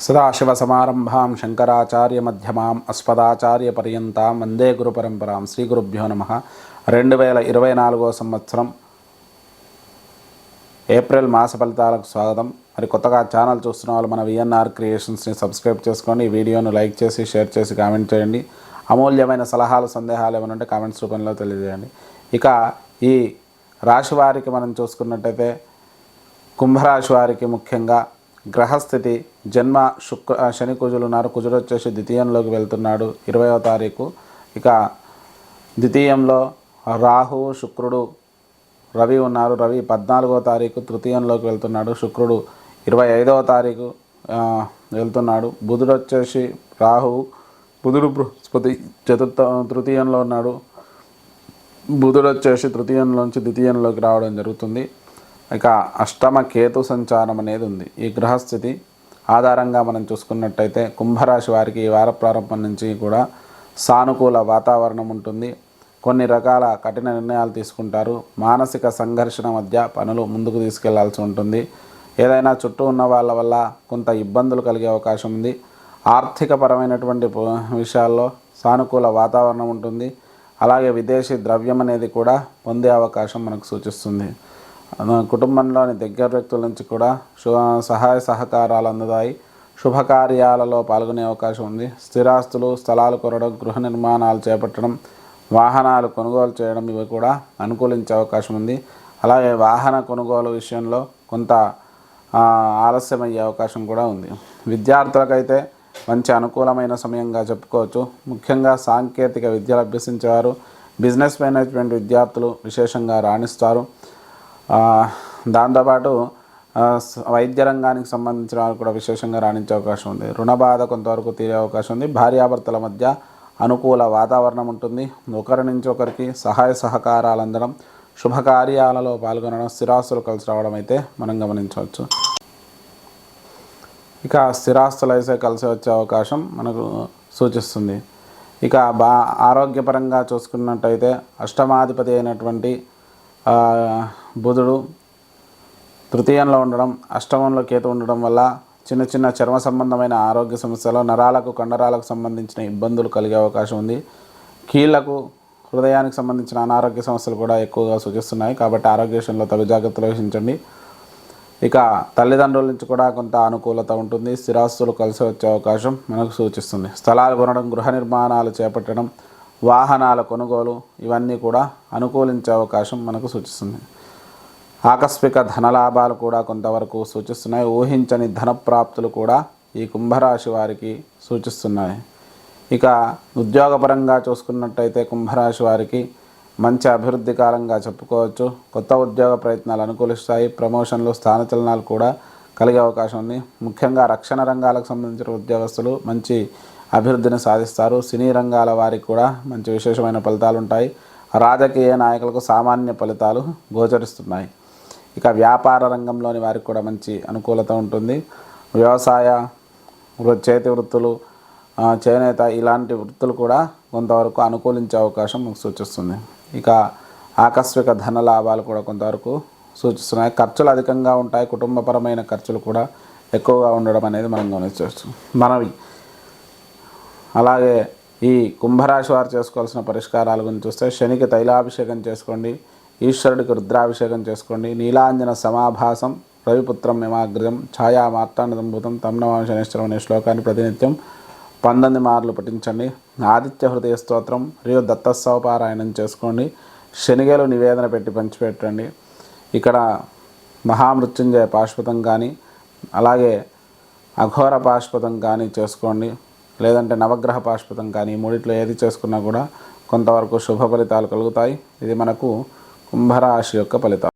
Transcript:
సదాశివసమారంభాం శంకరాచార్యమధ్యమాం అస్మదాచార్యపర్యంతాం వందే గురుపరంపరాం. శ్రీ గురుభ్యో నమః. 2024 సంవత్సరం ఏప్రిల్ మాస ఫలితాలకు స్వాగతం. మరి కొత్తగా ఛానల్ చూస్తున్న వాళ్ళు మన విఎన్ఆర్ క్రియేషన్స్ని సబ్స్క్రైబ్ చేసుకోండి. ఈ వీడియోను లైక్ చేసి షేర్ చేసి కామెంట్ చేయండి. అమూల్యమైన సలహాలు సందేహాలు ఏమైనా ఉంటే కామెంట్స్ రూపంలో తెలియజేయండి. ఇక ఈ రాశి వారికి మనం చూసుకున్నట్టయితే కుంభరాశి వారికి ముఖ్యంగా గ్రహస్థితి జన్మ శని కుజులు ఉన్నారు. కుజుడు వచ్చేసి ద్వితీయంలోకి వెళ్తున్నాడు 20వ తారీఖు. ఇక ద్వితీయంలో రాహు శుక్రుడు రవి ఉన్నారు. రవి 14వ తారీఖు తృతీయంలోకి వెళ్తున్నాడు. శుక్రుడు 25వ తారీఖు వెళ్తున్నాడు. బుధుడు వచ్చేసి బుధుడు బృహస్పతి తృతీయంలో ఉన్నాడు. బుధుడు వచ్చేసి తృతీయంలోంచి ద్వితీయంలోకి రావడం జరుగుతుంది. ఇక అష్టమ కేతు సంచారం అనేది ఉంది. ఈ గ్రహస్థితి ఆధారంగా మనం చూసుకున్నట్టయితే కుంభరాశి వారికి ఈ వార ప్రారంభం నుంచి కూడా సానుకూల వాతావరణం ఉంటుంది. కొన్ని రకాల కఠిన నిర్ణయాలు తీసుకుంటారు. మానసిక సంఘర్షణ మధ్య పనులు ముందుకు తీసుకెళ్లాల్సి ఉంటుంది. ఏదైనా చుట్టూ ఉన్న వాళ్ళ వల్ల కొంత ఇబ్బందులు కలిగే అవకాశం ఉంది. ఆర్థికపరమైనటువంటి విషయాల్లో సానుకూల వాతావరణం ఉంటుంది. అలాగే విదేశీ ద్రవ్యం అనేది కూడా పొందే అవకాశం మనకు సూచిస్తుంది. కుటుంబంలోని దగ్గర వ్యక్తుల నుంచి కూడా సహాయ సహకారాలు అందుతాయి. శుభకార్యాలలో పాల్గొనే అవకాశం ఉంది. స్థిరాస్తులు స్థలాలు కొనడం, గృహ నిర్మాణాలు చేపట్టడం, వాహనాలు కొనుగోలు చేయడం ఇవి కూడా అనుకూలించే అవకాశం ఉంది. అలాగే వాహన కొనుగోలు విషయంలో కొంత ఆలస్యమయ్యే అవకాశం కూడా ఉంది. విద్యార్థులకైతే మంచి అనుకూలమైన సమయంగా చెప్పుకోవచ్చు. ముఖ్యంగా సాంకేతిక విద్యలు అభ్యసించేవారు, బిజినెస్ మేనేజ్మెంట్ విద్యార్థులు విశేషంగా రాణిస్తారు. దాంతోపాటు వైద్య రంగానికి సంబంధించిన వారు కూడా విశేషంగా రాణించే అవకాశం ఉంది. రుణ బాధ కొంతవరకు తీరే అవకాశం ఉంది. భార్యాభర్తల మధ్య అనుకూల వాతావరణం ఉంటుంది. ఒకరి నుంచి ఒకరికి సహాయ సహకారాలు అందడం, శుభకార్యాలలో పాల్గొనడం, స్థిరాస్తులు కలిసి రావడం అయితే మనం గమనించవచ్చు. ఇక స్థిరాస్తులు అయితే కలిసి వచ్చే అవకాశం మనకు సూచిస్తుంది. ఇక ఆరోగ్యపరంగా చూసుకున్నట్టయితే అష్టమాధిపతి అయినటువంటి బుధుడు తృతీయంలో ఉండడం, అష్టమంలో కేతు ఉండడం వల్ల చిన్న చిన్న చర్మ సంబంధమైన ఆరోగ్య సమస్యలు, నరాలకు కండరాలకు సంబంధించిన ఇబ్బందులు కలిగే అవకాశం ఉంది. కీళ్లకు హృదయానికి సంబంధించిన అనారోగ్య సమస్యలు కూడా ఎక్కువగా సూచిస్తున్నాయి. కాబట్టి ఆరోగ్య విషయంలో తగు జాగ్రత్తలు వహించండి. ఇక తల్లిదండ్రుల నుంచి కూడా కొంత అనుకూలత ఉంటుంది. స్థిరాస్తులు కలిసి వచ్చే అవకాశం మనకు సూచిస్తుంది. స్థలాలు కొనడం, గృహ నిర్మాణాలు చేపట్టడం, వాహనాల కొనుగోలు ఇవన్నీ కూడా అనుకూలించే అవకాశం మనకు సూచిస్తుంది. ఆకస్మిక ధనలాభాలు కూడా కొంతవరకు సూచిస్తున్నాయి. ఊహించని ధనప్రాప్తులు కూడా ఈ కుంభరాశి వారికి సూచిస్తున్నాయి. ఇక ఉద్యోగపరంగా చూసుకున్నట్టయితే కుంభరాశి వారికి మంచి అభివృద్ధి కాలంగా చెప్పుకోవచ్చు. కొత్త ఉద్యోగ ప్రయత్నాలు అనుకూలిస్తాయి. ప్రమోషన్లు, స్థానచలనాలు కూడా కలిగే అవకాశం ఉంది. ముఖ్యంగా రక్షణ రంగాలకు సంబంధించిన ఉద్యోగస్తులు మంచి అభివృద్ధిని సాధిస్తారు. సినీ రంగాల వారికి కూడా మంచి విశేషమైన ఫలితాలు ఉంటాయి. రాజకీయ నాయకులకు సామాన్య ఫలితాలు గోచరిస్తున్నాయి. ఇక వ్యాపార రంగంలోని వారికి కూడా మంచి అనుకూలత ఉంటుంది. వ్యవసాయ చేతి వృత్తులు, చేనేత ఇలాంటి వృత్తులు కూడా కొంతవరకు అనుకూలించే అవకాశం మనకు సూచిస్తుంది. ఇక ఆకస్మిక ధన లాభాలు కూడా కొంతవరకు సూచిస్తున్నాయి. ఖర్చులు అధికంగా ఉంటాయి. కుటుంబపరమైన ఖర్చులు కూడా ఎక్కువగా ఉండడం అనేది మనం గమనించవచ్చు. అలాగే ఈ కుంభరాశి వారు చేసుకోవాల్సిన పరిష్కారాల గురించి చూస్తే శనికి తైలాభిషేకం చేసుకోండి. ఈశ్వరుడికి రుద్రాభిషేకం చేసుకోండి. నీలాంజన సమాభాసం రవిపుత్రం యమాగ్రజం ఛాయా మార్తాండదంభూతం తమ్ నమామి శనేశ్వరం అనే శ్లోకాన్ని ప్రతినిత్యం 19 మార్లు పఠించండి. ఆదిత్య హృదయ స్తోత్రం మరియు దత్తస్తవపారాయణం చేసుకోండి. శనిగలు నివేదన పెట్టి పంచిపెట్టండి. ఇక్కడ మహామృత్యుంజయ పాశుపతం కానీ అలాగే అఘోర పాశుపతం కానీ చేసుకోండి. లేదంటే నవగ్రహ పాశుపతం కానీ మూడిట్లో ఏది చేసుకున్నా కూడా కొంతవరకు శుభ ఫలితాలు కలుగుతాయి. ఇది మనకు కుంభరాశి యొక్క ఫలితాలు.